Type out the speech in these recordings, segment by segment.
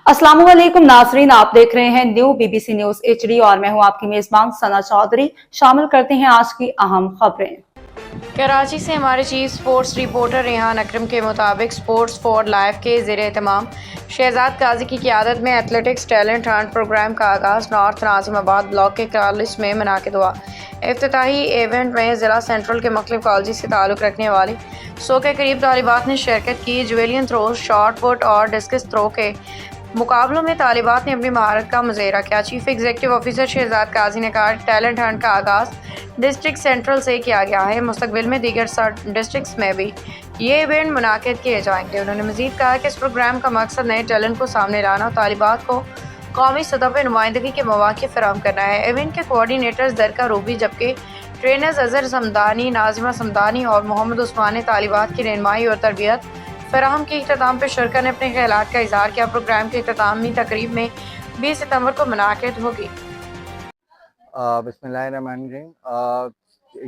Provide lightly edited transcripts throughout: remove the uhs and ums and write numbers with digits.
अस्सलाम वालेकुम नाजरीन, आप देख रहे हैं न्यू बीबीसी न्यूज एचडी और मैं हूं आपकी मेजबान सना चौधरी। शामिल करते हैं आज की अहम खबरें। कराची से हमारे चीफ स्पोर्ट्स रिपोर्टर रेहान अकरम के मुताबिक स्पोर्ट्स फॉर लाइफ के ज़ेर एहतमाम शहजाद काजी की क़यादत में एथलेटिक्स टैलेंट हंट प्रोग्राम का आगाज़ नॉर्थ नाज़िमाबाद ब्लॉक के कॉलेज में मुनाकिद हुआ। इफ्तिताही इवेंट में ज़िला सेंट्रल के मुख्तलिफ कॉलेज से ताल्लुक़ रखने वाली 100 के करीब तालिबात ने शिरकत की। जुवेलियन थ्रो, शॉट पुट और डिस्कस थ्रो के मुकाबलों में तालिबात ने अपनी महारत का मुज़ाहरा किया। चीफ एग्जीक्यूटिव ऑफिसर शहजाद काजी ने कहा टैलेंट हंट का आगाज़ डिस्ट्रिक्ट सेंट्रल से किया गया है। मुस्तकबिल में दीगर डिस्ट्रिक्ट्स में भी ये इवेंट मुनाकिद किए जाएंगे। उन्होंने मज़ीद कहा कि इस प्रोग्राम का मकसद नए टैलेंट को सामने लाना और तालिबात को कौमी सतह पर नुमाइंदगी के मौक़े फराहम करना है। इवेंट के कोऑर्डिनेटर्स दरका रूबी, जबकि ट्रेनर्स अजहर समदानी, नाजिमा समदानी और मोहम्मद उस्मान ने तालिबात की रहनुमाई और तरबियत फराहम की। इख्तिताम पर शरका ने अपने ख्यालात का इज़हार किया। प्रोग्राम के इख्तितामी तकरीब में 20 सितंबर को मुनाकिद होगी। बिस्मिल्लाहिर्रहमानिर्रहीम।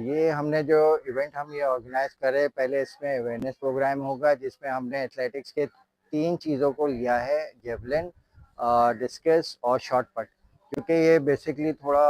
ये हमने जो इवेंट हम ये ऑर्गेनाइज कर रहे हैं, पहले इसमें अवेयरनेस प्रोग्राम होगा जिसमें हमने एथलेटिक्स के 3 चीज़ों को लिया है, जेवलिन, डिस्कस और शॉट पट। क्योंकि ये बेसिकली थोड़ा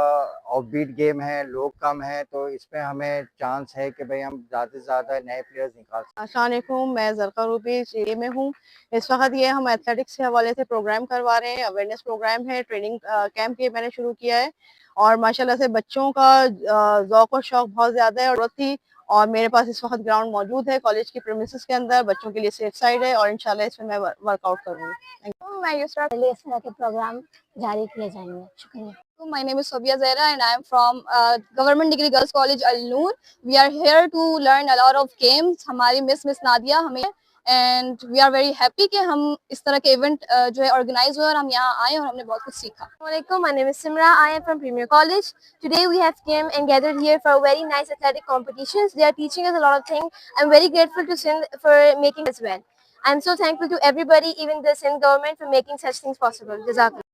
ऑफबीट गेम है, लोग कम हैं, तो इसमें हमें चांस है कि भाई हम ज़्यादा से ज़्यादा नए प्लेयर्स निकाल सकते हैं। अस्सलाम वालेकुम, मैं ज़रका रूबी चिली में हूँ। इस वक्त ये हम एथलेटिक्स के हवाले से प्रोग्राम करवा रहे हैं। अवेयरनेस प्रोग्राम है, ट्रेनिंग कैंप ये मैंने शुरू किया है और माशाल्लाह से बच्चों का ज़ौक़ और शौक़ बहुत ज़्यादा है और थी। और मेरे पास इस वक्त ग्राउंड मौजूद है कॉलेज की प्रीमिसेस के अंदर, बच्चों के लिए सेफ साइड है और इंशाल्लाह इसमें मैं वर्कआउट करूँगी। मैं युसरा के लिए इस तरह के प्रोग्राम जारी किए जाएंगे। शुक्रिया। My name is Sobia Zaira and I am from Government Degree Girls College Al Noor. We are here to learn a lot of games. हमारी मिस नादिया हमें and we are very happy कि हम इस तरह के इवेंट जो है organise हुए और हम यहाँ आए और हमने बहुत कुछ सीखा। Assalamualaikum, my name is Simra. I am from Premier College. Today we have came and gathered here for a very nice athletic competitions. They are teaching us a lot of things. I'm very grateful to Sindh for making as well. I'm so thankful to everybody, even the Sindh government, for making such things possible. Jazakallah.